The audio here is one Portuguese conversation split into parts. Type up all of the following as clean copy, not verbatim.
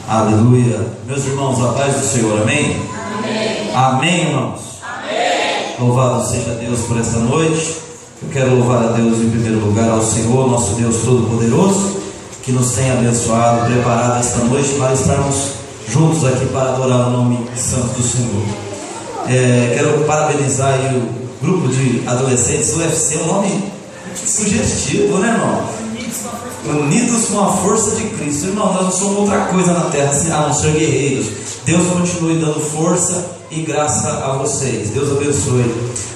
Aleluia. Meus irmãos, a paz do Senhor, amém? Amém. Amém, irmãos? Amém. Louvado seja Deus por esta noite. Eu quero louvar a Deus em primeiro lugar, ao Senhor, nosso Deus Todo-Poderoso, que nos tem abençoado, preparado esta noite para estarmos juntos aqui para adorar o nome santo do Senhor. Quero parabenizar aí o grupo de adolescentes do UFC, um nome sugestivo, né, irmão? Unidos com a força de Cristo. Irmão, nós não somos outra coisa na terra a não ser guerreiros. Deus continue dando força e graça a vocês. Deus abençoe.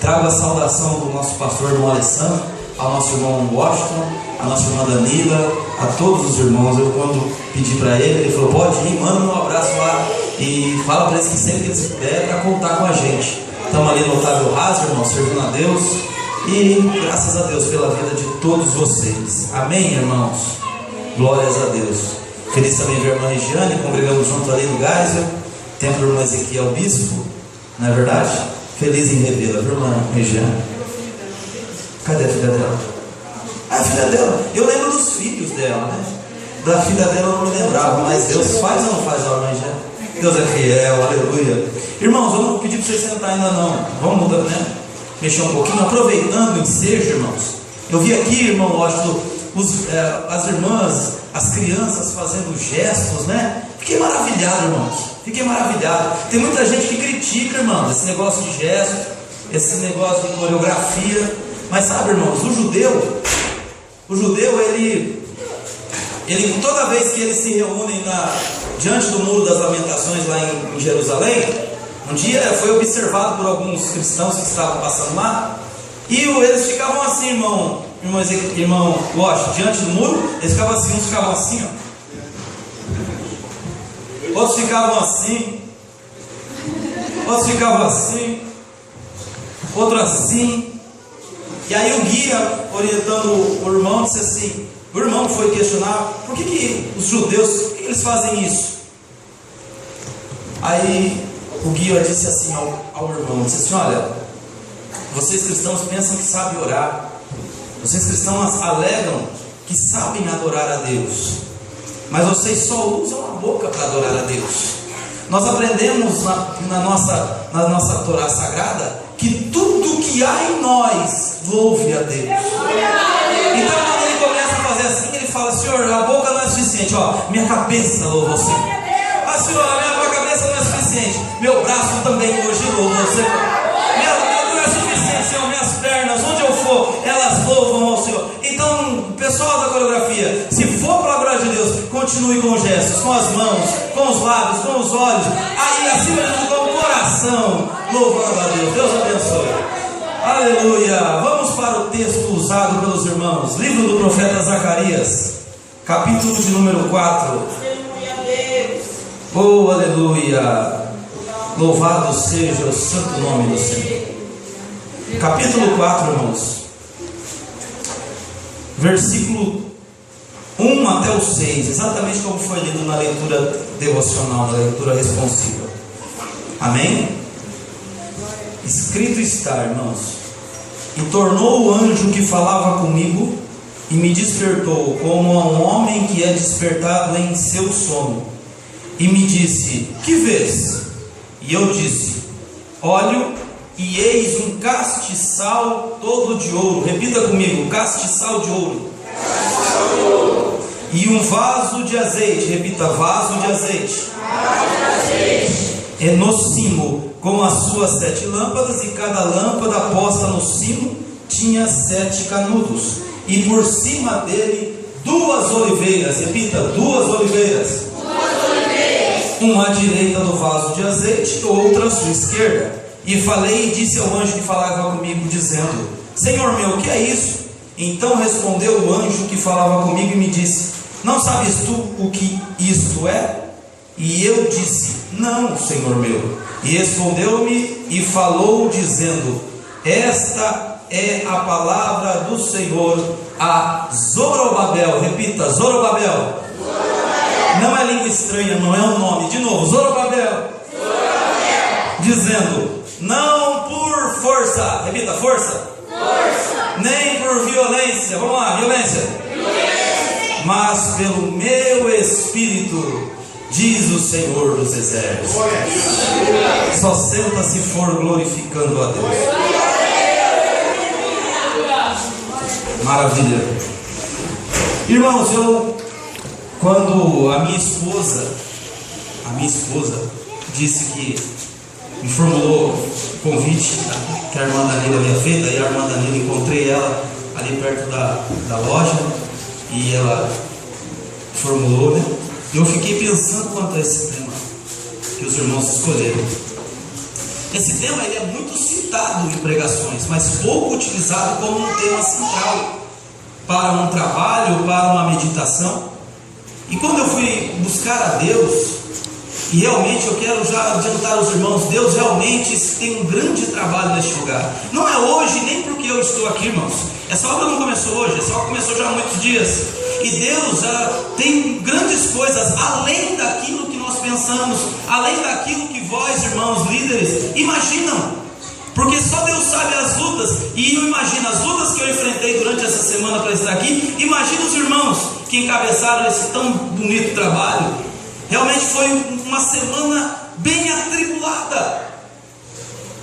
Trago a saudação do nosso pastor irmão Alessandro, ao nosso irmão Washington, a nossa irmã Danila, a todos os irmãos. Eu, quando pedi para ele falou: pode ir, manda um abraço lá e fala para eles que sempre que eles puderem para contar com a gente. Estamos ali no Otávio Raso, irmão, servindo a Deus. E graças a Deus pela vida de todos vocês. Amém, irmãos? Glórias a Deus. Feliz também ver a irmã Regiane, congregamos junto ali no Geisel. Templo do irmão Ezequiel Bispo, não é verdade? Feliz em revê-la, viu, irmã Regiane? Cadê a filha dela? A filha dela, eu lembro dos filhos dela, né? Da filha dela eu não me lembrava, mas Deus faz ou não faz, a irmã Regiane? Deus é fiel, aleluia. Irmãos, eu não vou pedir para vocês sentar ainda não. Vamos mudar, né? Mexer um pouquinho, aproveitando o ensejo, irmãos. Eu vi aqui, irmão, lógico, as irmãs, as crianças fazendo gestos, né? Fiquei maravilhado, irmãos. Fiquei maravilhado. Tem muita gente que critica, irmãos, esse negócio de gesto, esse negócio de coreografia. Mas sabe, irmãos, o judeu, ele toda vez que eles se reúnem diante do Muro das Lamentações lá em Jerusalém, um dia foi observado por alguns cristãos que estavam passando lá, e eles ficavam assim, irmão Washington, diante do muro, eles ficavam assim, uns ficavam assim, ó. Outros ficavam assim, outro assim. E aí o guia, orientando o irmão, disse assim, o irmão foi questionar, por que os judeus, por que eles fazem isso? Aí o guia disse assim ao irmão, disse assim: olha, vocês cristãos pensam que sabem orar, vocês cristãos alegam que sabem adorar a Deus, mas vocês só usam a boca para adorar a Deus. Nós aprendemos na nossa Torá Sagrada que tudo que há em nós louve a Deus. Então quando ele começa a fazer assim, ele fala: Senhor, a boca não é suficiente, ó, minha cabeça louva você. Ah, Senhor, a minha cabeça não é suficiente, meu braço também hoje louva você. Não é suficiente, Senhor, minhas pernas, onde eu for, elas louvam ao Senhor. Então, pessoal da coreografia, se for para a glória de Deus, continue com os gestos, com as mãos, com os lábios, com os olhos, aí acima de tudo com o coração, louvando a Deus. Deus abençoe. Aleluia. Vamos para o texto usado pelos irmãos, livro do profeta Zacarias, capítulo de número 4. Oh, aleluia. Louvado seja o santo nome do Senhor. Capítulo 4, irmãos, versículo 1 até o 6, exatamente como foi lido na leitura devocional, na leitura responsiva. Amém? Escrito está, irmãos: e tornou o anjo que falava comigo e me despertou como a um homem que é despertado em seu sono, e me disse: que vês? E eu disse: olho, e eis um castiçal todo de ouro. Repita comigo: castiçal de ouro. E um vaso de azeite. Repita: vaso de azeite. E no cimo, com as suas 7 lâmpadas, e cada lâmpada posta no cimo tinha 7 canudos, e por cima dele 2 oliveiras. Repita: 2 oliveiras. Uma à direita do vaso de azeite, outra à sua esquerda. E falei e disse ao anjo que falava comigo, dizendo: Senhor meu, o que é isso? Então respondeu o anjo que falava comigo e me disse: não sabes tu o que isto é? E eu disse: não, Senhor meu. E respondeu-me e falou, dizendo: esta é a palavra do Senhor a Zorobabel. Repita: Zorobabel. Não é língua estranha, não é um nome. De novo: Zorobabel. Dizendo: não por força. Repita: força. Nem por violência. Vamos lá: violência. Mas pelo meu Espírito, diz o Senhor dos Exércitos. Só senta se for glorificando a Deus. Maravilha. Irmãos, quando a minha esposa disse que me formulou o convite que a irmã Danila havia feito, aí a irmã Danila, encontrei ela ali perto da loja e ela formulou, né? E eu fiquei pensando quanto a esse tema que os irmãos escolheram. Esse tema ele é muito citado em pregações, mas pouco utilizado como um tema central para um trabalho, para uma meditação. E quando eu fui buscar a Deus, e realmente eu quero já adiantar aos irmãos, Deus realmente tem um grande trabalho neste lugar. Não é hoje, nem porque eu estou aqui, irmãos. Essa obra não começou hoje, essa obra começou já há muitos dias. E Deus já tem grandes coisas, além daquilo que nós pensamos, além daquilo que vós, irmãos, líderes, imaginam. Porque só Deus sabe as lutas. E eu imagino as lutas que eu enfrentei durante essa semana para estar aqui. Imagina os irmãos que encabeçaram esse tão bonito trabalho. Realmente foi uma semana bem atribulada,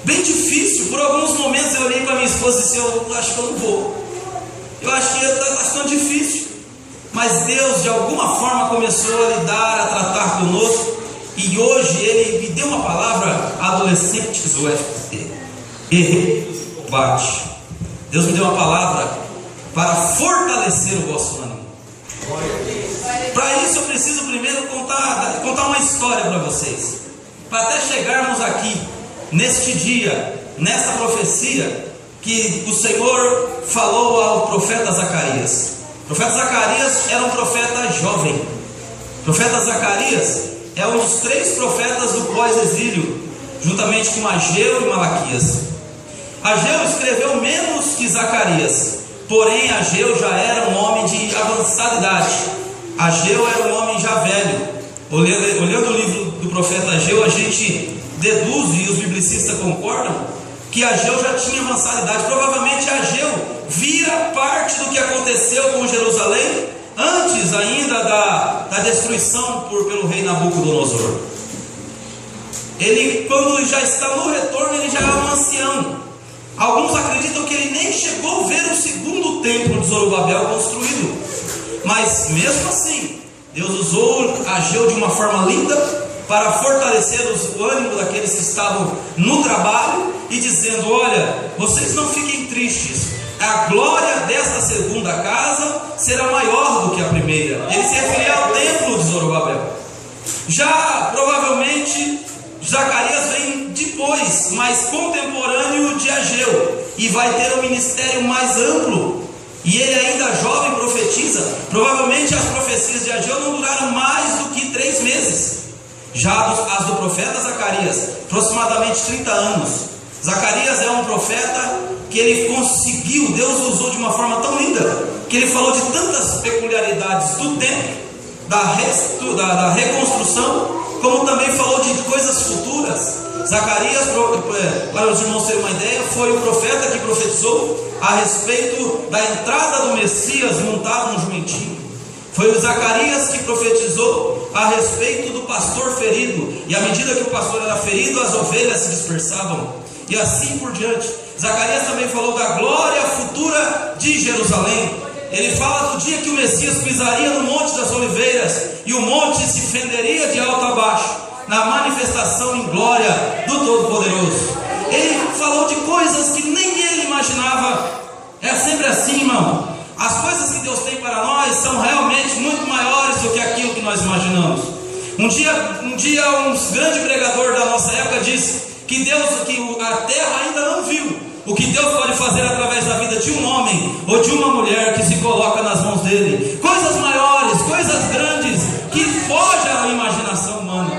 bem difícil. Por alguns momentos eu olhei para minha esposa e disse: eu acho que eu não vou. Eu acho que está tão difícil. Mas Deus de alguma forma começou a lidar, a tratar conosco. E hoje Ele me deu uma palavra: adolescentes bate. Deus me deu uma palavra para fortalecer o vosso ânimo. Para isso eu preciso primeiro contar uma história para vocês, para até chegarmos aqui neste dia, nessa profecia que o Senhor falou ao profeta Zacarias. O profeta Zacarias era um profeta jovem. O profeta Zacarias é um dos 3 profetas do pós-exílio, juntamente com Ageu e Malaquias. Ageu escreveu menos que Zacarias, porém Ageu já era um homem de avançada idade. Ageu era um homem já velho. Olhando o livro do profeta Ageu, a gente deduz, e os biblicistas concordam, que Ageu já tinha avançada idade. Provavelmente Ageu vira parte do que aconteceu com Jerusalém antes ainda da destruição pelo rei Nabucodonosor. Ele, quando já está no retorno, ele já é um ancião. Alguns acreditam que ele nem chegou a ver o segundo templo de Zorobabel construído. Mas mesmo assim, Deus usou Ageu de uma forma linda para fortalecer o ânimo daqueles que estavam no trabalho e dizendo: olha, vocês não fiquem tristes, a glória desta segunda casa será maior do que a primeira. Ele se referia ao templo de Zorobabel. Já provavelmente Zacarias vem depois, mas contemporâneo de Ageu, e vai ter um ministério mais amplo. E ele ainda jovem profetiza. Provavelmente as profecias de Ageu não duraram mais do que 3 meses. Já as do profeta Zacarias, aproximadamente 30 anos. Zacarias é um profeta que ele conseguiu, Deus usou de uma forma tão linda, que ele falou de tantas peculiaridades do templo, da reconstrução, como também falou de coisas futuras. Zacarias, para os irmãos terem uma ideia, foi o profeta que profetizou a respeito da entrada do Messias montado num jumentinho. Foi o Zacarias que profetizou a respeito do pastor ferido, e à medida que o pastor era ferido, as ovelhas se dispersavam, e assim por diante. Zacarias também falou da glória futura de Jerusalém. Ele fala do dia que o Messias pisaria no Monte das Oliveiras, e o monte se fenderia de alto a baixo, na manifestação em glória do Todo-Poderoso. Ele falou de coisas que nem ele imaginava. É sempre assim, irmão. As coisas que Deus tem para nós são realmente muito maiores do que aquilo que nós imaginamos. Um dia um grande pregador da nossa época disse que a terra ainda não viu o que Deus pode fazer através da vida de um homem ou de uma mulher que se coloca nas mãos dele. Coisas maiores, coisas grandes, que foge à imaginação humana.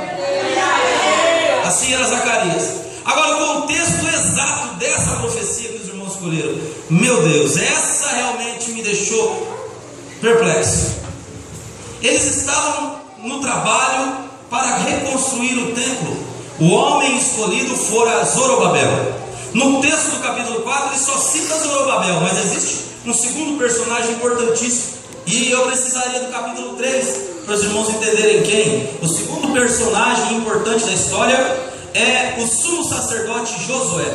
Assim era Zacarias. Agora, o contexto exato dessa profecia que os irmãos escolheram, meu Deus, essa realmente me deixou perplexo. Eles estavam no trabalho para reconstruir o templo. O homem escolhido fora Zorobabel. No texto do capítulo 4 ele só cita Zorobabel, mas existe um segundo personagem importantíssimo, E eu precisaria do capítulo 3 para os irmãos entenderem quem. O segundo personagem importante da história é o sumo sacerdote Josué,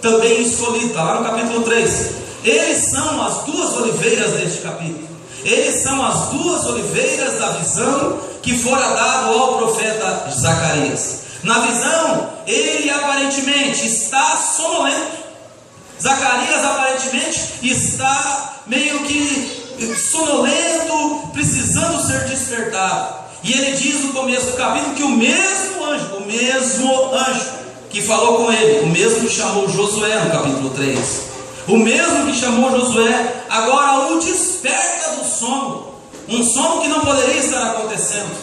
também escolhido, está lá no capítulo 3. Eles são as duas oliveiras deste capítulo. Eles são as duas oliveiras da visão que fora dado ao profeta Zacarias. Na visão, ele aparentemente está sonolento. Zacarias aparentemente está meio que sonolento, precisando ser despertado. E ele diz no começo do capítulo que o mesmo anjo que falou com ele, o mesmo que chamou Josué no capítulo 3, o mesmo que chamou Josué, agora o desperta do sono, um sono que não poderia estar acontecendo.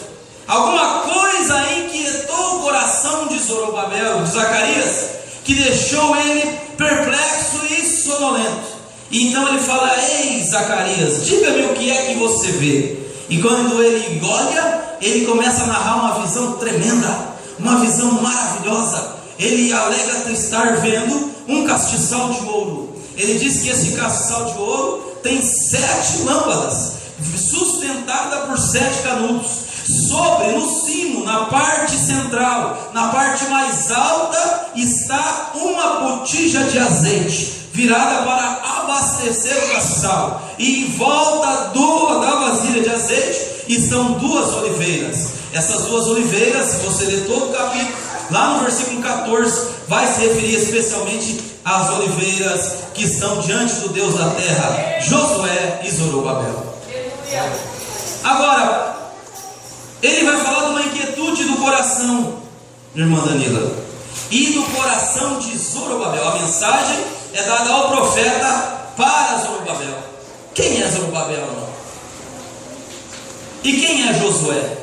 Alguma coisa inquietou o coração de Zorobabel, de Zacarias, que deixou ele perplexo e sonolento. E então ele fala: ei Zacarias, diga-me o que é que você vê. E quando ele olha, ele começa a narrar uma visão tremenda, uma visão maravilhosa. Ele alega estar vendo um castiçal de ouro. Ele diz que esse castiçal de ouro tem 7 lâmpadas, sustentada por 7 canudos. No cimo, na parte central, na parte mais alta, está uma botija de azeite, virada para abastecer o castiçal. E em volta da vasilha de azeite estão 2 oliveiras. Essas 2 oliveiras, se você ler todo o capítulo, lá no versículo 14, vai se referir especialmente às oliveiras que estão diante do Deus da terra, Josué e Zorobabel. Agora, ele vai falar de uma inquietude do coração, irmã Danila, e do coração de Zorobabel. A mensagem é dada ao profeta para Zorobabel. Quem é Zorobabel, irmão? E quem é Josué?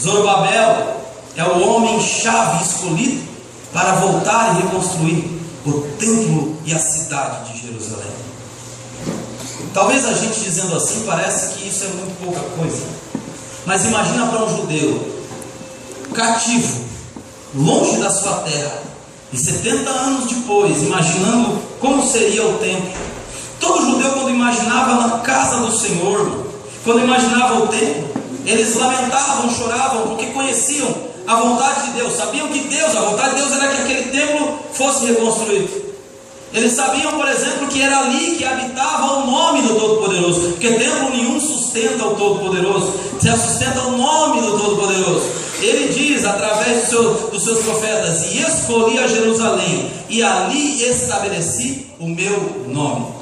Zorobabel é o homem-chave escolhido para voltar e reconstruir o templo e a cidade de Jerusalém. Talvez a gente dizendo assim parece que isso é muito pouca coisa. Mas imagina para um judeu cativo, longe da sua terra, e 70 anos depois, imaginando como seria o templo. Todo judeu, quando imaginava na casa do Senhor, quando imaginava o templo, eles lamentavam, choravam, porque conheciam a vontade de Deus, sabiam que a vontade de Deus era que aquele templo fosse reconstruído. Eles sabiam, por exemplo, que era ali que habitava o nome do Todo-Poderoso, porque templo nenhum sustenta o Todo-Poderoso, se sustenta o nome do Todo-Poderoso. Ele diz, através dos seus profetas: e escolhi a Jerusalém, e ali estabeleci o meu nome.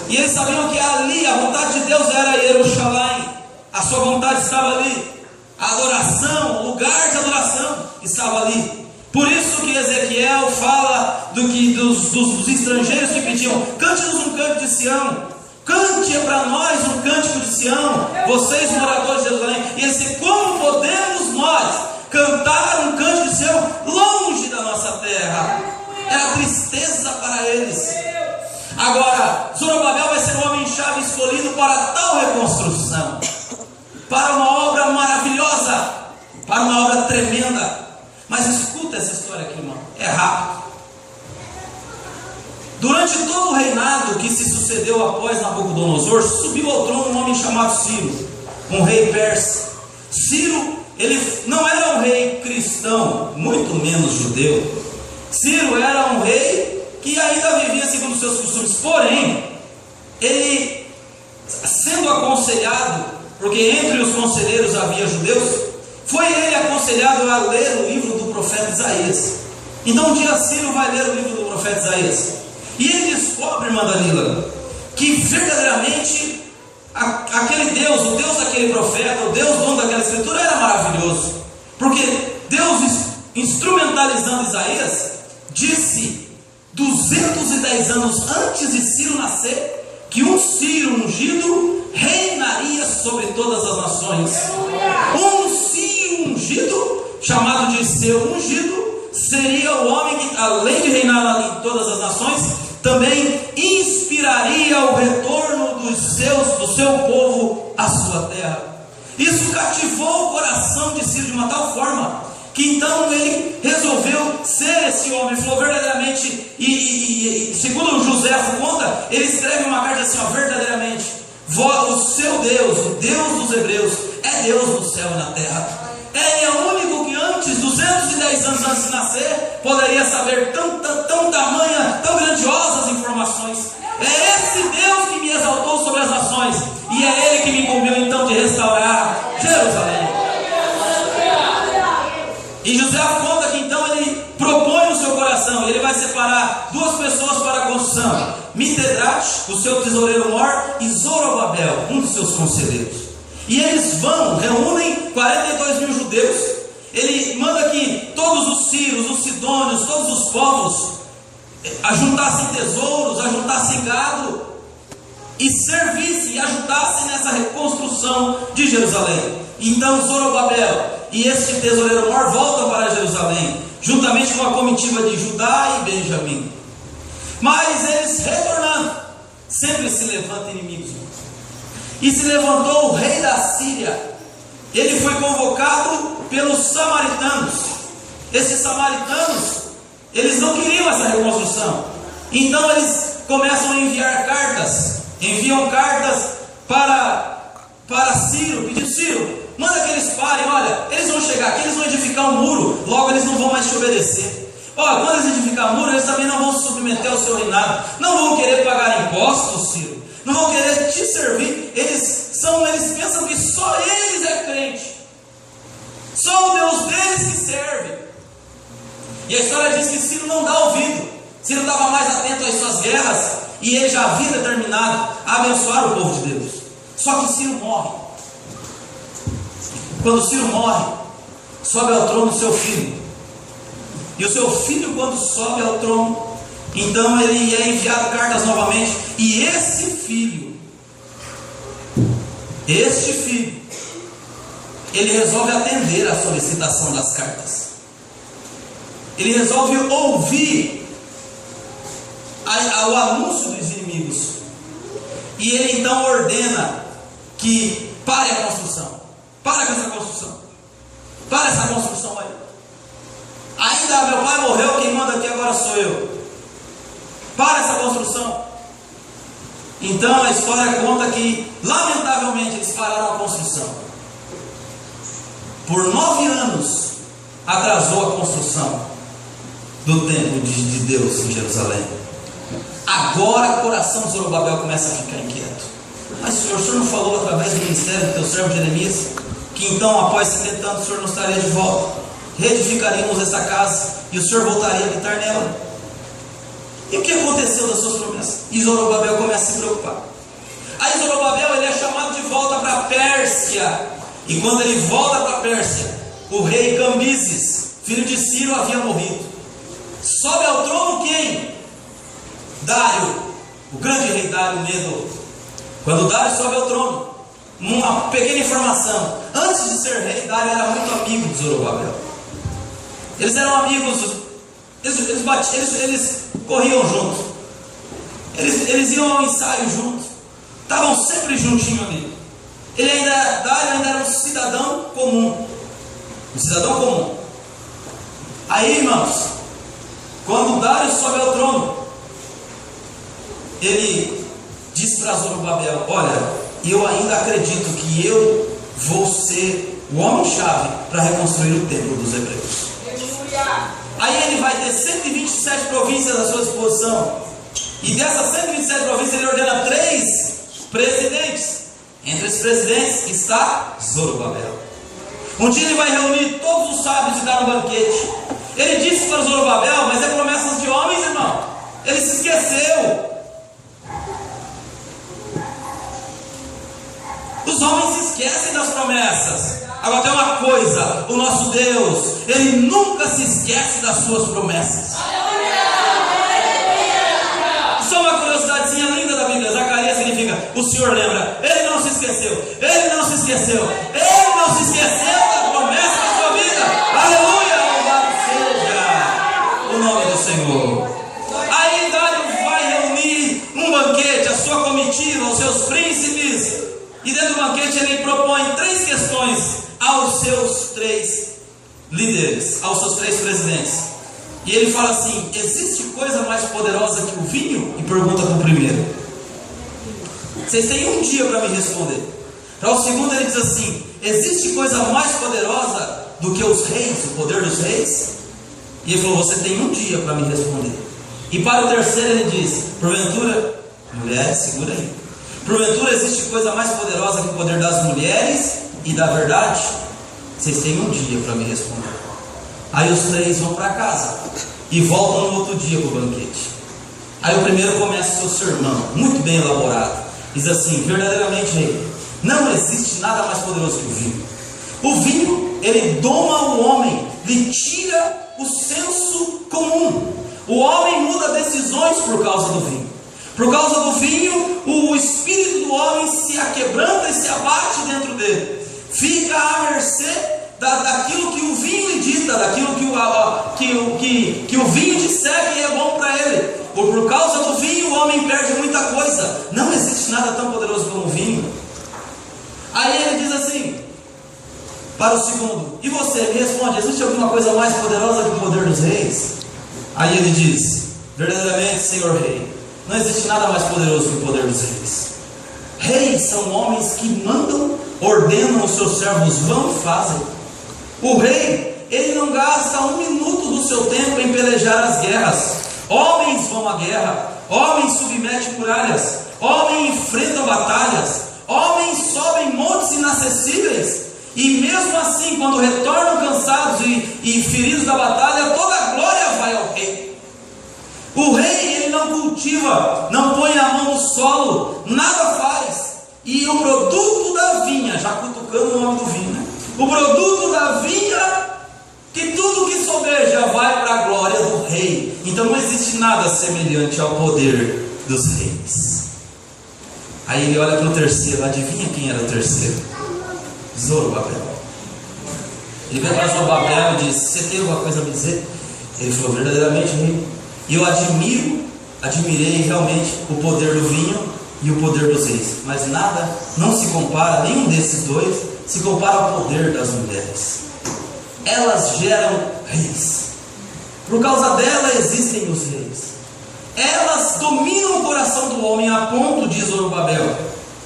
E eles sabiam que ali a vontade de Deus era Jerusalém, a sua vontade estava ali, a adoração, o lugar de adoração estava ali. Por isso que Ezequiel fala dos estrangeiros que pediam: cante-nos um canto de Sião, cante para nós um cântico de Sião, vocês moradores de Jerusalém. E ele disse: como podemos nós cantar um cântico de Sião longe da nossa terra? Era tristeza para eles. Agora, Zorobabel vai ser o homem-chave escolhido para tal reconstrução, para uma obra maravilhosa, para uma obra tremenda. Mas escuta essa história aqui, irmão, é rápido. Durante todo o reinado que se sucedeu após Nabucodonosor, subiu ao trono um homem chamado Ciro, um rei persa. Ciro, ele não era um rei cristão, muito menos judeu. Ciro era um rei que ainda vivia segundo os seus costumes. Porém, ele, sendo aconselhado, porque entre os conselheiros havia judeus, foi ele aconselhado a ler o livro do profeta Isaías. Então um dia Ciro vai ler o livro do profeta Isaías, e ele descobre, irmã Danila, que verdadeiramente aquele Deus, o Deus daquele profeta, o Deus dono daquela escritura era maravilhoso. Porque Deus, instrumentalizando Isaías, disse 210 anos antes de Ciro nascer, que um Ciro ungido reinaria sobre todas as nações. Um Ciro ungido, chamado de seu ungido, seria o homem que, além de reinar em todas as nações, também inspiraria o retorno do seu povo à sua terra. Isso cativou o coração de Ciro de uma tal forma que então ele resolveu ser esse homem. Ele falou verdadeiramente, e segundo José conta, ele escreve uma carta assim: ó, verdadeiramente O seu Deus, o Deus dos hebreus, é Deus no céu e na terra. Ele é o único que antes, 210 anos antes de nascer, poderia saber tão grandiosas informações. É esse Deus que me exaltou sobre as nações, e é Ele que me incumbiu então de restaurar Jerusalém. E José conta que então ele propõe no seu coração, ele vai separar duas pessoas para a construção: Mitedrat, o seu tesoureiro-mor, e Zorobabel, um dos seus conselheiros. E eles reúnem 42 mil judeus. Ele manda que todos os sírios, os sidônios, todos os povos ajuntassem tesouros, ajuntassem gado e servissem e ajudassem nessa reconstrução de Jerusalém. Então Zorobabel e este tesoureiro-mor voltam para Jerusalém, juntamente com a comitiva de Judá e Benjamim. Mas eles retornando, sempre se levantam inimigos. E se levantou o rei da Síria. Ele foi convocado pelos samaritanos. Esses samaritanos, eles não queriam essa reconstrução. Então eles começam a enviar cartas. Enviam cartas para Ciro, pedindo: Ciro, manda que eles parem. Olha, eles vão chegar aqui, eles vão edificar um muro, logo eles não vão mais te obedecer. Olha, quando eles edificar muro, eles também não vão se submeter ao seu reinado, não vão querer pagar impostos, Ciro, não vão querer te servir. Eles pensam que só eles é crente, só o Deus deles que serve. E a história diz que Ciro não dá ouvido. Ciro estava mais atento às suas guerras, e ele já havia determinado a abençoar o povo de Deus. Só que Ciro morre. Quando Ciro morre, sobe ao trono o seu filho. E o seu filho, quando sobe ao trono, então ele é enviado cartas novamente. E este filho, ele resolve atender à solicitação das cartas. Ele resolve ouvir o anúncio dos inimigos. E ele então ordena que pare a construção. Para com essa construção. Para essa construção aí. Ainda meu pai morreu, quem manda aqui agora sou eu. Para essa construção. Então a história conta que, lamentavelmente, eles pararam a construção. Por 9 anos atrasou a construção do templo de Deus em Jerusalém. Agora o coração de Zorobabel começa a ficar inquieto. Mas o senhor não falou através do ministério do teu servo Jeremias que então após 70 anos o senhor nos traria de volta, reedificaríamos essa casa e o senhor voltaria a habitar nela? E o que aconteceu das suas promessas? E Zorobabel começa a se preocupar. Aí Zorobabel, ele é chamado de volta para a Pérsia. E quando ele volta para a Pérsia, o rei Cambises, filho de Ciro, havia morrido. Sobe ao trono quem? Dário, o grande rei Dário Medo. Quando Dário sobe ao trono, uma pequena informação: antes de ser rei, Dário era muito amigo de Zorobabel. Eles eram amigos, eles corriam juntos, eles iam ao ensaio juntos, estavam sempre juntinho ali. Dário ainda era um cidadão comum. Aí, irmãos, quando Dário sobe ao trono, ele diz para Zorobabel: olha, eu ainda acredito que eu vou ser o homem-chave para reconstruir o templo dos hebreus. Aí ele vai ter 127 províncias à sua disposição. E dessas 127 províncias ele ordena 3 presidentes. Entre esses presidentes está Zorobabel. Um dia ele vai reunir todos os sábios e dar um banquete. Ele disse para Zorobabel, mas é promessas de homens, irmão. Ele se esqueceu. Os homens se esquecem das promessas. Agora tem uma coisa: o nosso Deus, Ele nunca se esquece das suas promessas. Só uma curiosidadezinha linda da Bíblia. Zacarias significa: o Senhor lembra. Ele não se esqueceu. Ele não se esqueceu. Ele não se esqueceu da promessa da sua vida. Aleluia! Louvado seja o nome do Senhor. Aí Dário vai reunir um banquete, a sua comitiva, os seus príncipes. E dentro do banquete ele propõe 3 questões aos seus 3 líderes, aos seus 3 presidentes. E ele fala assim: existe coisa mais poderosa que o vinho? E pergunta para o primeiro. Vocês têm um dia para me responder. Para o segundo ele diz assim: existe coisa mais poderosa do que os reis, o poder dos reis? E ele falou: você tem um dia para me responder. E para o terceiro ele diz: porventura, mulheres, segura aí, porventura existe coisa mais poderosa que o poder das mulheres e da verdade? Vocês têm um dia para me responder. Aí os três vão para casa e voltam no outro dia para o banquete. Aí o primeiro começa o seu sermão, muito bem elaborado. Diz assim: verdadeiramente, rei, não existe nada mais poderoso que o vinho. O vinho, ele doma o homem, lhe tira o senso comum. O homem muda decisões por causa do vinho. Por causa do vinho, o espírito do homem se aquebranta e se abate dentro dele. Fica à mercê daquilo que o vinho lhe dita, daquilo que o vinho disser que é bom para ele. Por causa do vinho, o homem perde muita coisa. Não existe nada tão poderoso como o vinho. Aí ele diz assim para o segundo: e você, me responde, existe alguma coisa mais poderosa que o poder dos reis? Aí ele diz: verdadeiramente, Senhor Rei, não existe nada mais poderoso que o poder dos reis. Reis são homens que mandam, ordenam os seus servos, vão e fazem. O rei, ele não gasta um minuto do seu tempo em pelejar as guerras. Homens vão à guerra, homens submetem muralhas, homens enfrentam batalhas, homens sobem montes inacessíveis, e mesmo assim, quando retornam cansados e feridos da batalha, toda a glória vai ao rei. O rei, ele não cultiva, não põe a mão no solo, nada faz. E o produto da vinha, já cutucando o nome do vinho, né? O produto da vinha, que tudo que sobeja vai para a glória do rei. Então não existe nada semelhante ao poder dos reis. Aí ele olha para o terceiro, adivinha quem era o terceiro? Zorobabel. Ele veio para Zorobabel e disse: você tem alguma coisa a me dizer? Ele falou: verdadeiramente, rei, e eu admirei realmente o poder do vinho e o poder dos reis, mas nada, não se compara, nenhum desses dois se compara ao poder das mulheres. Elas geram reis, por causa dela existem os reis. Elas dominam o coração do homem a ponto, diz Zorobabel,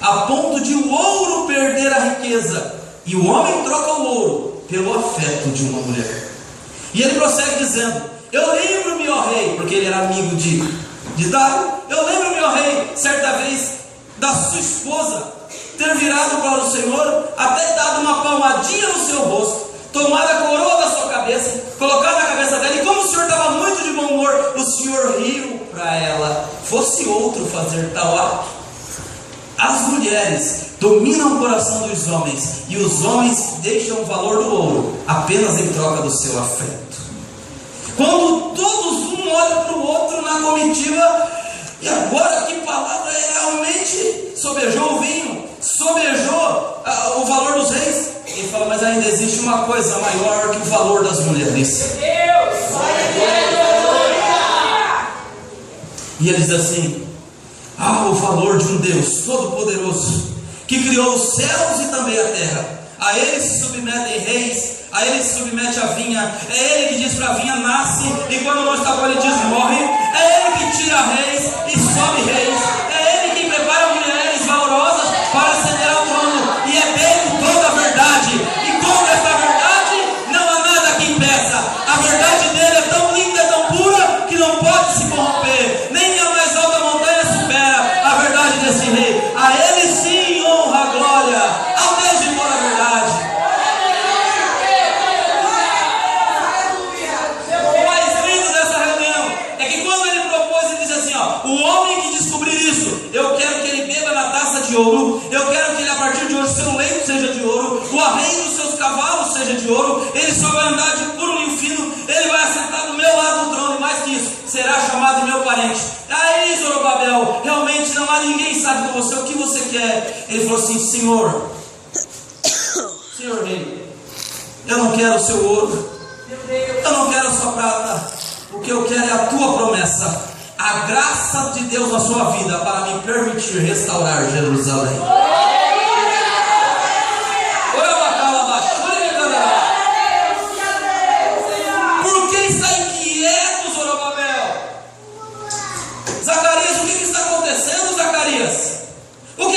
a ponto de o ouro perder a riqueza, e o homem troca o ouro pelo afeto de uma mulher. E ele prossegue dizendo: eu lembro-me, ó rei, porque ele era amigo de Dário, eu lembro-me, ó rei, certa vez, da sua esposa ter virado para o Senhor, até dado uma palmadinha no seu rosto, tomado a coroa da sua cabeça, colocado na cabeça dela, e como o Senhor estava muito de bom humor, o Senhor riu para ela. Fosse outro fazer tal ato. As mulheres dominam o coração dos homens, e os homens deixam o valor do ouro apenas em troca do seu afeto. Quando todos um olha para o outro na comitiva, e agora que palavra é realmente? Sobejou o vinho, sobejou o valor dos reis. Ele fala: mas ainda existe uma coisa maior que o valor das mulheres. E ele diz assim: o valor de um Deus Todo-Poderoso, que criou os céus e também a terra. A ele se submetem reis, a ele se submete a vinha. É ele que diz para a vinha: nasce, e quando não está bom ele diz: morre. É ele que tira reis e sobe reis. É ele que prepara mulheres valorosas para ascender ao trono. E é dele toda a verdade. E contra esta verdade não há nada que impeça. A verdade dele é tão linda, é tão pura, que não pode se corromper. Nem a mais alta montanha supera a verdade desse rei. A ele sim honra a glória, ao Deus de toda a verdade. O homem que descobrir isso, eu quero que ele beba na taça de ouro, eu quero que ele, a partir de hoje, seu leito seja de ouro, o arreio dos seus cavalos seja de ouro, ele só vai andar de puro linho fino, ele vai assentar do meu lado do trono, e mais que isso, será chamado meu parente. Aí, Zorobabel, realmente não há ninguém sabe com você o que você quer. Ele falou assim: Senhor rei, eu não quero o seu ouro, eu não quero a sua prata, o que eu quero é a tua promessa, a graça de Deus na sua vida para me permitir restaurar Jerusalém. Por que está inquieto, Zorobabel? Zacarias, o que está acontecendo, Zacarias? O que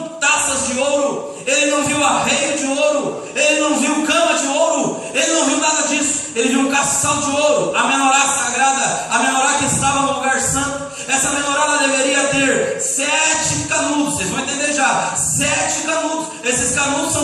viu taças de ouro, ele não viu arreio de ouro, ele não viu cama de ouro, ele não viu nada disso. Ele viu um castiçal de ouro, a menorá sagrada, a menorá que estava no lugar santo. Essa menorá ela deveria ter 7 canudos, vocês vão entender já, 7 canudos. Esses canudos são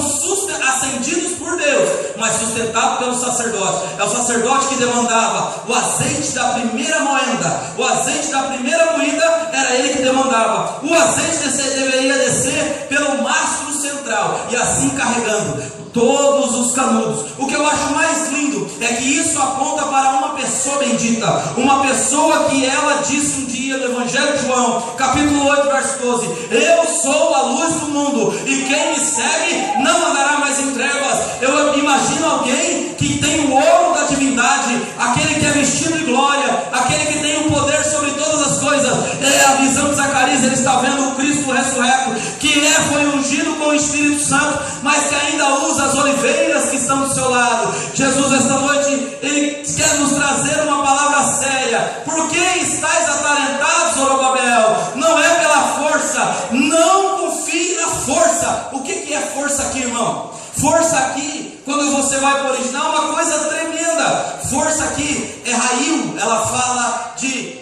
acendidos por Deus, mas sustentados pelo sacerdote. É o sacerdote que demandava o azeite da primeira moenda, o azeite da primeira moída, era ele que demandava. O azeite deveria descer pelo mastro central, e assim carregando todos os canudos. O que eu acho mais lindo é que isso aponta para uma pessoa bendita, uma pessoa que ela disse um dia no Evangelho de João, capítulo 8, verso 12: eu sou a luz do mundo, e quem me segue não andará mais em trevas. Eu imagino alguém que tem o ouro da divindade, aquele que é vestido de glória, aquele que tem o poder sobre todas as coisas. É a visão de Zacarias, ele está vendo o Cristo ressurreto, que foi ungido com o Espírito Santo, mas que ainda usa as oliveiras que estão do seu lado. Jesus, esta noite, ele quer nos trazer uma palavra séria. Por que estáis atarentados, Zorobabel? Não é pela força, não confie na força. O que é força aqui, irmão? Força aqui, quando você vai para o original, é uma coisa tremenda. Força aqui é raio, ela fala de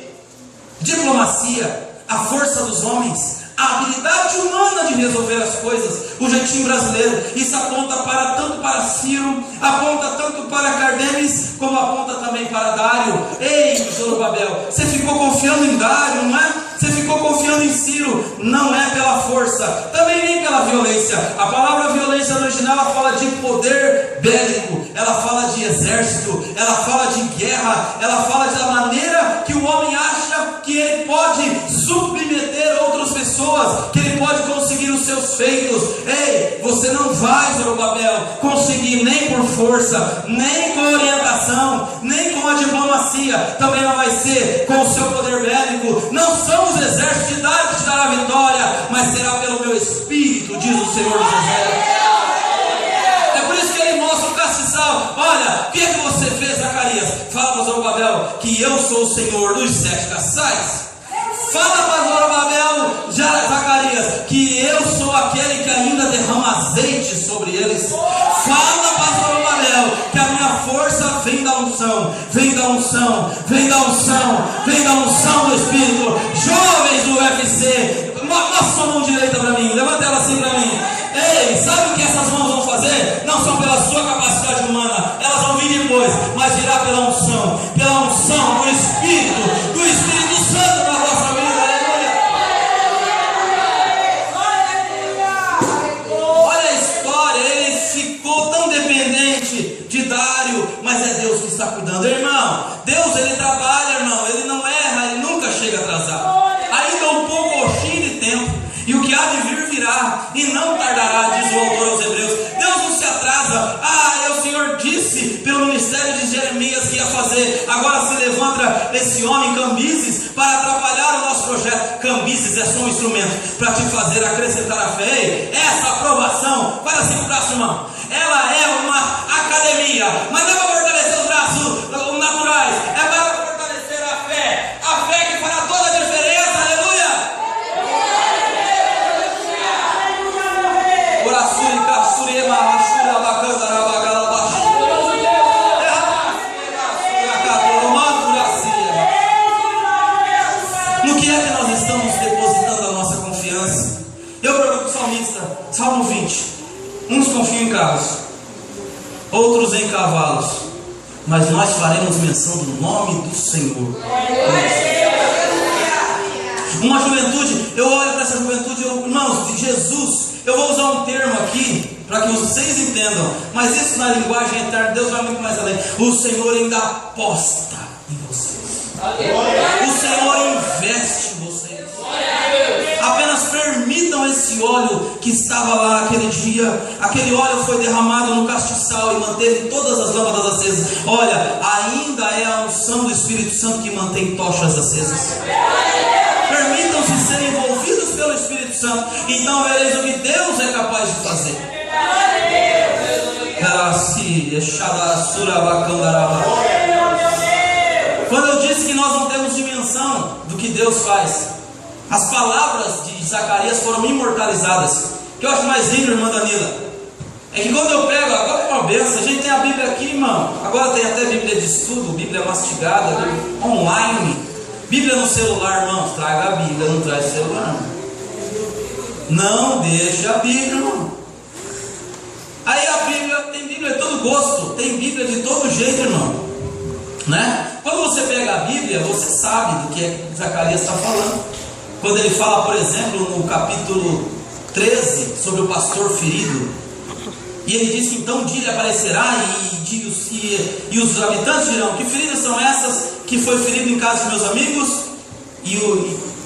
diplomacia, a força dos homens, a habilidade humana de resolver as coisas, o jeitinho brasileiro. Isso aponta tanto para Ciro, aponta tanto para Cardenes, como aponta também para Dário. Ei, Zorobabel, você ficou confiando em Dário, não é? Você ficou confiando em Ciro. Não é pela força, também nem pela violência. A palavra violência no original, ela fala de poder bélico, ela fala de exército, ela fala de guerra, ela fala da maneira que o homem acha que ele pode submeter outras pessoas, que ele pode conseguir os seus feitos. Ei, você não vai, Zorobabel, conseguir nem por força, nem com orientação, nem com a diplomacia, também não vai ser com o seu poder bélico. Não são os exércitos de Dário que te dará a vitória, mas será pelo meu Espírito, diz o Senhor dos Exércitos. É por isso que ele mostra o castiçal. Olha, o que é que você fez, Zacarias? Fala para Zorobabel que eu sou o Senhor dos 7 castiçais. Fala para Zorobabel, Zacarias, que eu sou aquele que ainda derrama azeite sobre eles. Fala para Zorobabel que a minha força vem da unção, vem da unção, vem da unção, vem da unção do Espírito. Jovens do UFC, mostra sua mão direita para mim, levanta ela assim para mim. Ei, sabe o que essas mãos vão fazer? Não são pela sua capacidade humana, elas vão vir depois, mas virá pela unção do Espírito Santo na vossa vida. De Dário, mas é Deus que está cuidando, irmão. Deus, ele trabalha, irmão, ele não erra, ele nunca chega atrasado. Ainda um pouquinho de tempo, e o que há de vir virá, e não tardará, diz o autor aos Hebreus. Deus não se atrasa. O Senhor disse pelo ministério de Jeremias que ia fazer. Agora se levanta esse homem Cambises para atrapalhar o nosso projeto. Cambises é só um instrumento para te fazer acrescentar a fé. Essa aprovação, faz assim o braço, irmão, ela é uma academia, mas não é para fortalecer os braços naturais, é para fortalecer a fé que fará toda a diferença. Aleluia! No que é que nós estamos depositando a nossa confiança? Eu pergunto ao salmista, Salmo 20: uns confiam em carros, outros em cavalos, mas nós faremos menção do nome do Senhor. Uma juventude, eu olho para essa juventude, irmãos, de Jesus, eu vou usar um termo aqui para que vocês entendam, mas isso na linguagem eterna, Deus vai muito mais além. O Senhor ainda aposta em vocês, o Senhor investe em vocês. Apenas permitam esse óleo que estava lá aquele dia. Aquele óleo foi derramado no castiçal e manteve todas as lâmpadas acesas. Olha, ainda é a unção do Espírito Santo que mantém tochas acesas. Permitam-se ser envolvidos pelo Espírito Santo, então vereis o que Deus é capaz de fazer. Quando eu disse que nós não temos dimensão do que Deus faz, as palavras de de Zacarias foram imortalizadas. O que eu acho mais lindo, irmã Danila, é que quando eu pego, agora é uma benção, a gente tem a Bíblia aqui, irmão. Agora tem até Bíblia de estudo, Bíblia mastigada, online. Bíblia no celular, irmão. Traga a Bíblia, não traz o celular. Não deixa a Bíblia, irmão. Aí a Bíblia, tem Bíblia de todo gosto, tem Bíblia de todo jeito, irmão, né? Quando você pega a Bíblia, você sabe do que é que Zacarias está falando. Quando ele fala, por exemplo, no capítulo 13, sobre o pastor ferido, e ele diz que então um dia ele aparecerá e os habitantes dirão: que feridas são essas que foi ferido em casa de meus amigos?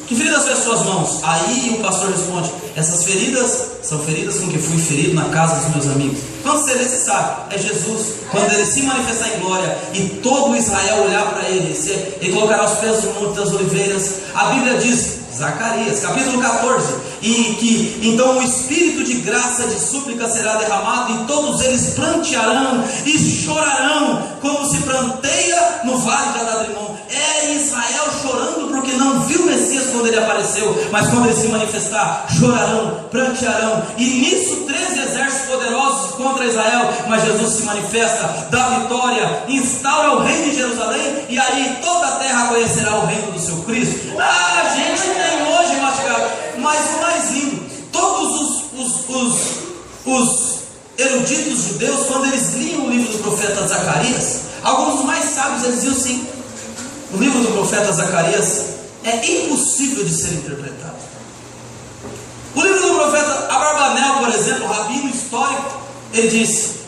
Que feridas foi as suas mãos? Aí o pastor responde: essas feridas são feridas com que fui ferido na casa dos meus amigos. Quando você lê, você sabe, é Jesus. Quando ele se manifestar em glória e todo Israel olhar para ele, ele colocará os pés no Monte das Oliveiras. A Bíblia diz, Zacarias, capítulo 14, e que então o Espírito de graça, de súplica será derramado, e todos eles prantearão e chorarão, como se pranteia no vale de Adadrimon. É Israel chorando porque não viu o Messias quando ele apareceu, mas quando ele se manifestar, chorarão, prantearão. E nisso 13 exércitos poderosos contra Israel, mas Jesus se manifesta, dá vitória, instaura o reino de Jerusalém, e aí toda a terra conhecerá o reino do seu Cristo. A gente tem hoje mastigado, mas o mais lindo, todos os eruditos judeus, quando eles liam o livro do profeta Zacarias, alguns dos mais sábios, eles diziam assim: o livro do profeta Zacarias é impossível de ser interpretado. O livro do profeta Abarbanel, por exemplo, rabino histórico, ele disse: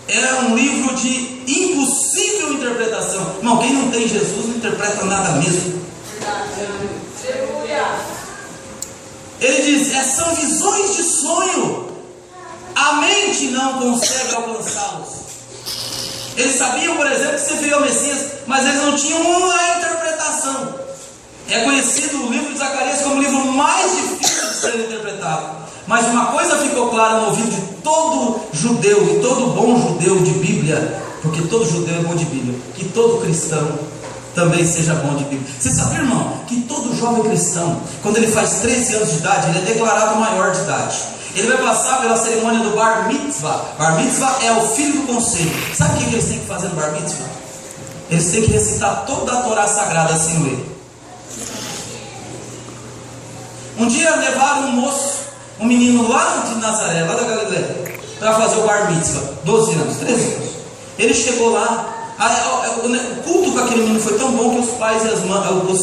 é um livro de impossível interpretação. Não, quem não tem Jesus não interpreta nada mesmo. Ele diz: são visões de sonho, a mente não consegue alcançá-los. Eles sabiam, por exemplo, que se viria o Messias, mas eles não tinham uma interpretação. É conhecido o livro de Zacarias como o livro mais difícil de ser interpretado. Mas uma coisa ficou clara no ouvido de todo judeu, e todo bom judeu de Bíblia, porque todo judeu é bom de Bíblia, que todo cristão também seja bom de Bíblia. Você sabe, irmão, que todo jovem cristão, quando ele faz 13 anos de idade, ele é declarado maior de idade. Ele vai passar pela cerimônia do Bar Mitzvah. Bar Mitzvah é o filho do conselho. Sabe o que eles têm que fazer no Bar Mitzvah? Eles têm que recitar toda a Torá Sagrada assim ler. Um dia levaram um moço, um menino lá de Nazaré, lá da Galileia, para fazer o Bar Mitzvah, 12 anos, 13 anos. Ele chegou lá, o culto com aquele menino foi tão bom que os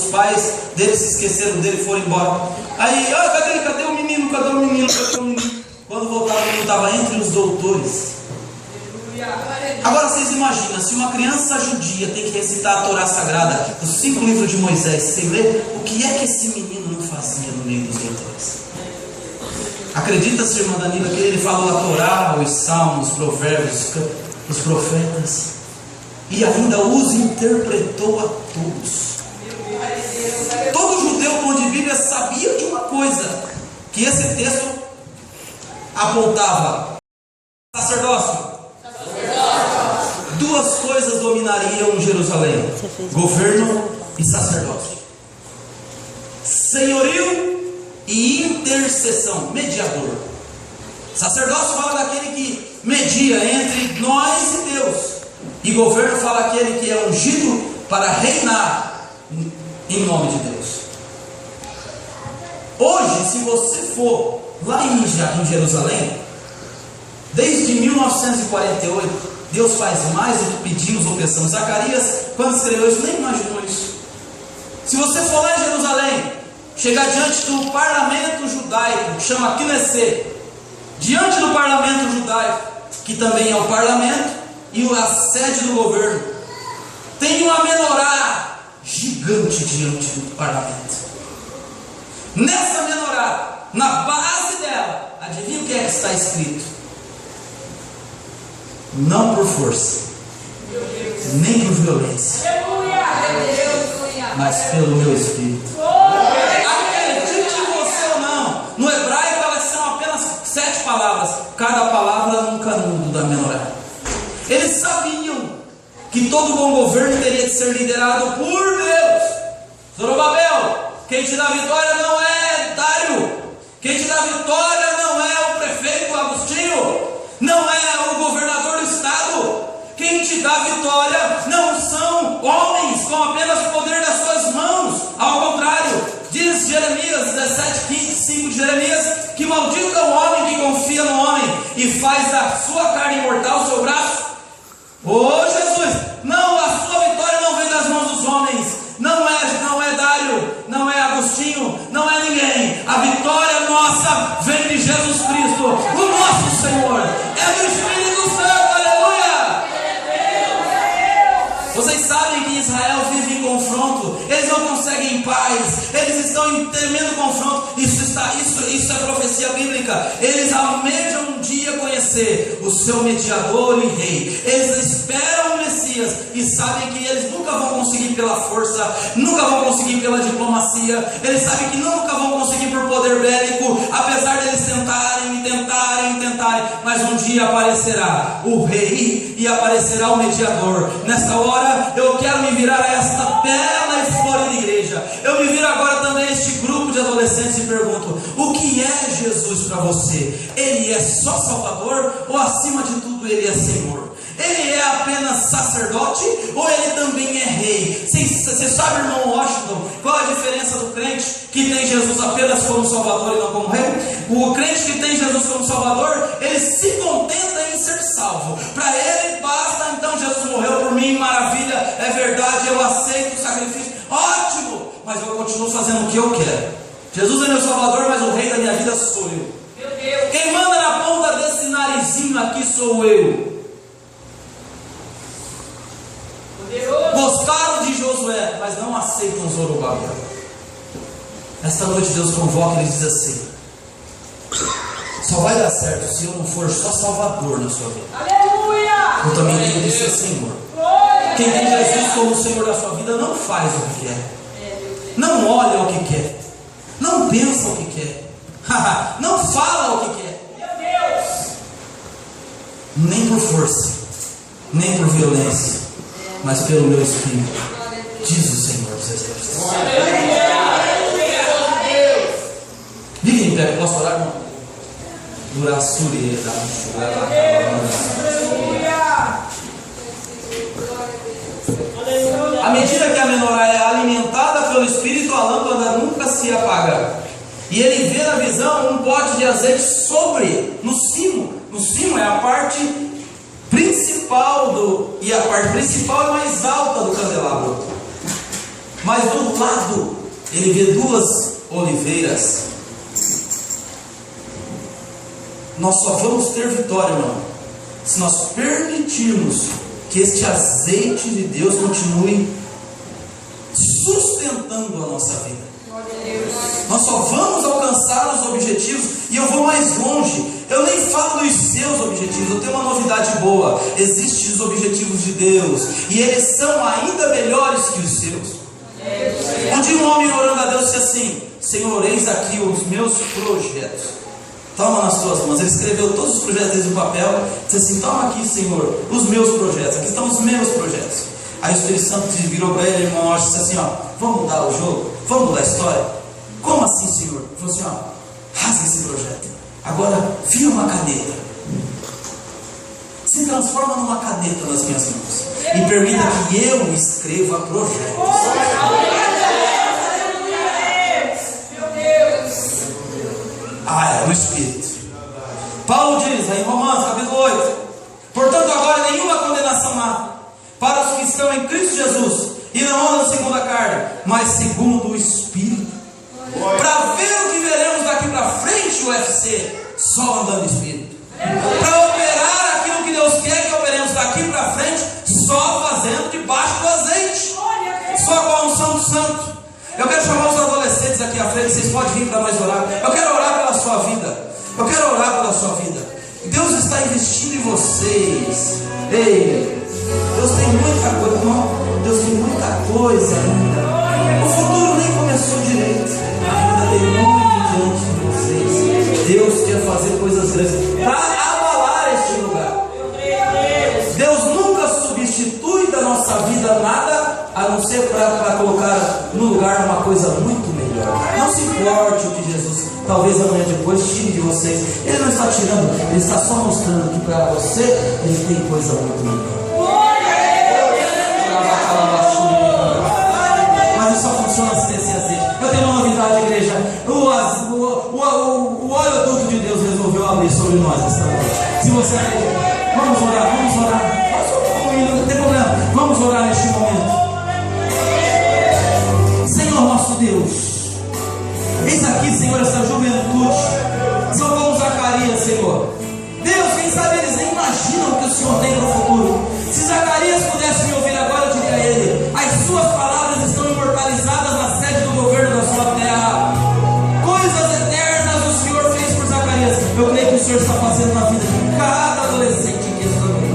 pais dele se esqueceram dele e foram embora. Aí, cadê o menino? Cadê o menino? Quando voltaram, o menino estava entre os doutores. Agora vocês imaginam, se uma criança judia tem que recitar a Torá Sagrada, os 5 livros de Moisés, sem ler, o que é que esse menino não fazia no meio dos doutores? Acredita-se, irmã Danila, que ele falou a Torá, os salmos, os provérbios, os profetas, e ainda os interpretou a todos. Todo judeu bom de Bíblia sabia de uma coisa, que esse texto apontava: sacerdócio. Duas coisas dominariam Jerusalém: governo e sacerdócio. Senhorio e intercessão, mediador. Sacerdócio fala daquele que media entre nós e Deus, e governo fala aquele que é ungido para reinar em nome de Deus. Hoje, se você for lá em Jerusalém, desde 1948, Deus faz mais do que pedimos ou pensamos. Zacarias, quando escreveu isso, nem imaginou isso. Se você for lá em Jerusalém, chegar diante do parlamento judaico, que chama Knesset, diante do parlamento judaico, que também é o parlamento e a sede do governo, tem uma menorá gigante diante do parlamento. Nessa menorá, na base dela, adivinha o que é que está escrito? Não por força, nem por violência, mas pelo meu Espírito. Acredite você ou não, no hebraico elas são apenas 7 palavras, cada palavra num canudo da menorá. Eles sabiam que todo bom governo teria de ser liderado por Deus. Zorobabel, quem te dá a vitória não é Dário, Quem te dá vitória não é o prefeito Agostinho, não é o governador do estado. Quem te dá vitória não são homens com apenas o poder das suas mãos. Ao contrário, diz Jeremias 17:5 de Jeremias, que maldito é o homem que confia no homem e faz da sua carne mortal o seu braço. Ô Jesus, não, a sua vitória não vem das mãos dos homens, não é Dário, não é Agostinho, não é ninguém. A vitória nossa vem de Jesus Cristo, o nosso Senhor, é do Espírito Santo, aleluia. Vocês sabem que Israel vive em confronto, eles não conseguem paz, eles estão em tremendo confronto. Isso é profecia bíblica. Eles almejam um dia conhecer o seu mediador e rei. Eles esperam o Messias e sabem que eles nunca vão conseguir pela força, nunca vão conseguir pela diplomacia. Eles sabem que nunca vão conseguir por poder bélico, apesar de eles tentarem, mas um dia aparecerá o rei e aparecerá o mediador. Nesta hora eu quero me virar a esta bela e florida igreja. Eu me viro agora também a este grupo de adolescentes e pergunto: o que é Jesus para você? Ele é só Salvador ou acima de tudo ele é Senhor? Ele é apenas sacerdote ou ele também é rei? Você sabe, irmão Washington, qual a diferença do crente que tem Jesus apenas como Salvador e não como rei? O crente que tem Jesus como Salvador, ele se contenta em ser salvo. Para ele basta, então Jesus morreu por mim, maravilha, é verdade, eu aceito o sacrifício, ótimo, mas eu continuo fazendo o que eu quero. Jesus é meu Salvador, mas o rei da minha vida sou eu. Quem manda na ponta desse narizinho aqui sou eu. Gostaram de Josué, mas não aceitam Zorobabel. Esta noite Deus convoca e diz assim: só vai dar certo se eu não for só Salvador na sua vida. Aleluia! Eu também tenho de ser Senhor. Quem tem Jesus como Senhor da sua vida não faz o que quer, não olha o que quer, não pensa o que quer, não fala o que quer, nem por força, nem por violência, mas pelo meu Espírito, diz o Senhor dos Exércitos. Fique em pé, posso orar, irmão? À medida que a menorá é alimentada pelo Espírito, a lâmpada nunca se apaga. E ele vê na visão um pote de azeite sobre, no cimo. No cimo é a parte principal e a parte principal é mais alta do candelabro. Mas do lado ele vê duas oliveiras. Nós só vamos ter vitória, irmão, se nós permitirmos que este azeite de Deus continue sustentando a nossa vida. Nós só vamos alcançar os objetivos. E eu vou mais longe. Eu nem falo dos seus objetivos. Eu tenho uma novidade boa. Existem os objetivos de Deus, e eles são ainda melhores que os seus. Um dia um homem orando a Deus disse assim: Senhor, eis aqui os meus projetos, toma nas tuas mãos. Ele escreveu todos os projetos dele no papel. Disse assim: toma aqui, Senhor, os meus projetos. Aqui estão os meus projetos. Aí o Espírito Santo virou para ele, irmão, e disse assim: vamos mudar o jogo? Vamos mudar a história? Como assim, Senhor? Ele falou assim: rasga esse projeto. Agora vira uma caneta. Se transforma numa caneta nas minhas mãos e permita que eu escreva projetos. É o Espírito. Paulo diz em Romanos capítulo 8: portanto agora nenhuma condenação há para os que estão em Cristo Jesus, e não andam segundo a carne, mas segundo o Espírito. Para ver o que veremos daqui para frente, o UFC, só andando no Espírito. Para operar aquilo que Deus quer que operemos daqui para frente, só fazendo debaixo do azeite, só com a unção do Santo. Eu quero chamar os adolescentes aqui à frente. Vocês podem vir para nós orar. Eu quero orar pela sua vida. Eu quero orar pela sua vida. Deus está investindo em vocês. Ei, Deus tem muita coisa, irmão. Deus tem muita coisa ainda. O futuro nem começou direito. Ainda tem muito diante de vocês. Deus quer fazer coisas grandes para abalar este lugar. Deus nunca substitui da nossa vida nada, a não ser para colocar no lugar uma coisa muito melhor. Não se importe o que Jesus talvez amanhã depois tire de vocês. Ele não está tirando, Ele está só mostrando que para você Ele tem coisa muito legal. Mas isso só funciona se descer azeite. Eu tenho uma novidade, igreja. O oleoduto de Deus resolveu abrir sobre nós esta noite. Se você acredita, vamos orar. Não tem problema, vamos orar neste momento. Senhor nosso Deus, eis aqui, Senhor, essa juventude. São como Zacarias, Senhor. Deus, quem sabe eles nem imaginam o que o Senhor tem para o futuro. Se Zacarias pudesse me ouvir agora, eu diria a ele: as suas palavras estão imortalizadas na sede do governo da sua terra. Coisas eternas o Senhor fez por Zacarias. Eu creio que o Senhor está fazendo na vida de cada adolescente aqui esta noite.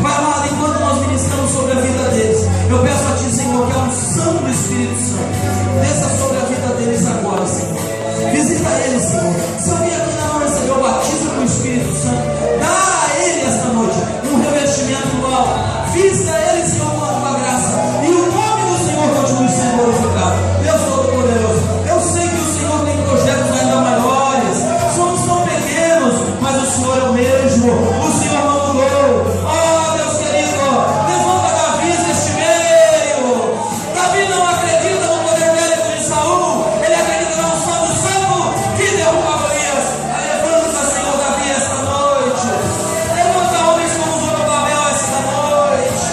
Pai amado, enquanto nós ministramos sobre a vida deles, eu peço a Ti, Senhor, que a unção do Espírito Santo desça sobre a vida deles agora, Senhor. Visita eles, Senhor. Se alguém aqui não recebeu o batismo com o Espírito Santo, dá a ele esta noite um revestimento novo. Visita eles, Senhor, com a Tua graça, e o nome do Senhor continue sendo glorificado. Deus Todo-Poderoso, eu sei que o Senhor tem projetos ainda maiores. Somos tão pequenos, mas o Senhor é o mesmo. O Senhor não mudou. Oh, Deus querido, levanta Davi neste meio. Davi não acredita no poder bélico de Saul, ele acredita na unção do Santo que derruba Golias. Levanta, Senhor, Davi esta noite. Levanta homens como Zorobabel esta noite.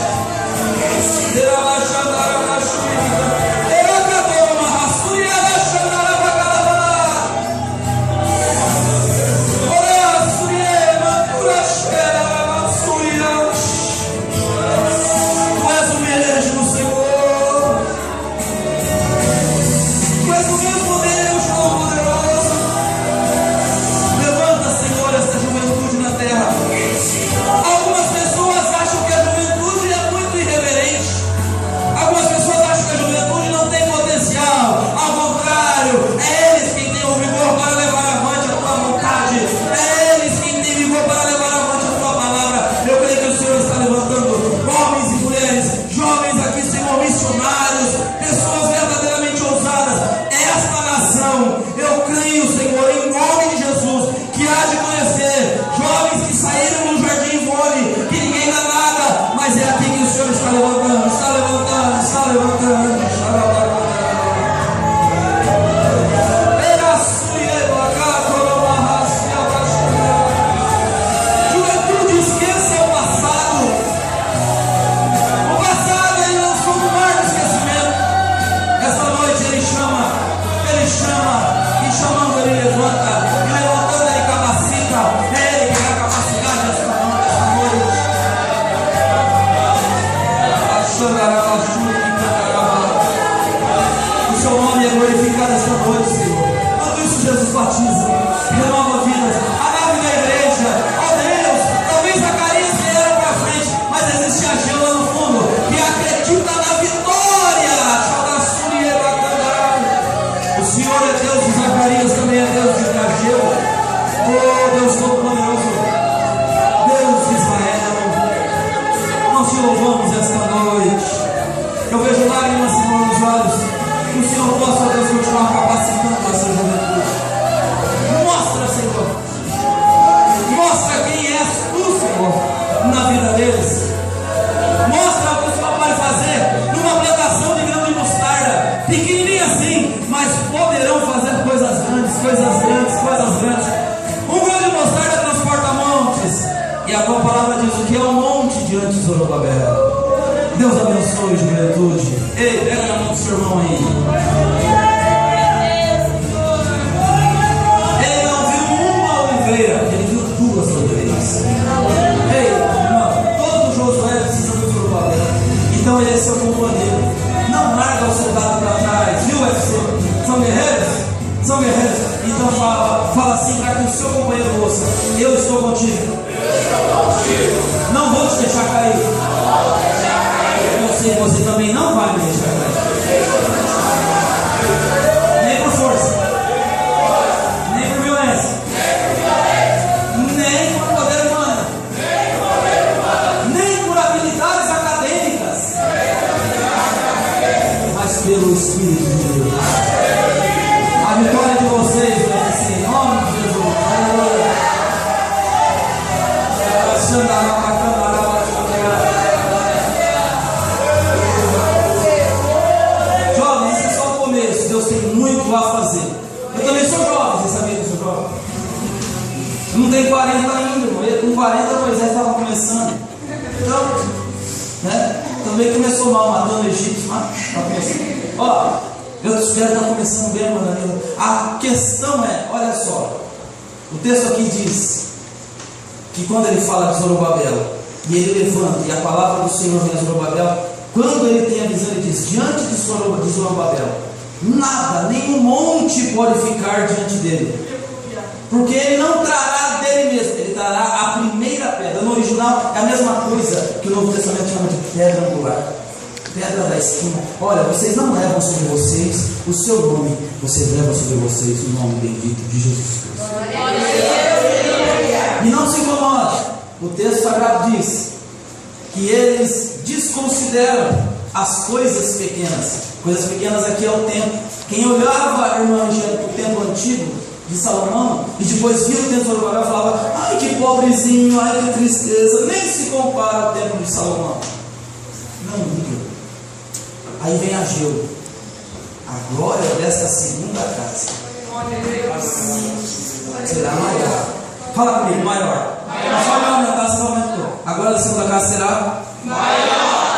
Deus abençoe, juventude. Ei, pega na mão do seu irmão aí. Ele não viu uma oliveira, ele viu 2 oliveiras. Ei, irmão, todo Josué precisa do Zorobabel. Então ele é seu companheiro. Não larga o soldado para trás, viu, UFC? São guerreiros? São guerreiros. Então fala assim para que o seu companheiro ouça: eu estou contigo. Não vou te deixar cair. Eu sei que você também não vai me deixar cair. Nem por força, nem por violência, nem por poder humano, nem por habilidades acadêmicas, mas pelo Espírito de Deus. A vitória de vocês vai ser Não tem 40 ainda, irmão. Com 40 Moisés estava começando. Então, né? Também começou mal, matando egípcios, mas está começando. Ó, eu espero que está começando bem, mano Danilo. A questão é, olha só, o texto aqui diz que quando ele fala de Zorobabel, e ele levanta, e a palavra do Senhor vem a Zorobabel, quando ele tem a visão, ele diz: diante de Zorobabel, nada, nenhum monte pode ficar diante dele, porque ele não trará dele mesmo, ele trará a primeira pedra. No original é a mesma coisa que o Novo Testamento chama de pedra angular, pedra da esquina. Olha, vocês não levam sobre vocês o seu nome, vocês levam sobre vocês o nome bendito de Jesus Cristo. E não se incomode, o texto sagrado diz que eles desconsideram as coisas pequenas. Coisas pequenas aqui é o templo. Quem olhava, irmã Angélica, o templo antigo de Salomão, e depois via o templo de Zorobabel, falava: ai que pobrezinho, ai que tristeza, nem se compara ao templo de Salomão. Não liga. Aí vem Ageu, a glória desta segunda casa será maior. Fala comigo, maior. Só vai aumentar, você aumentou. Agora a segunda casa será maior.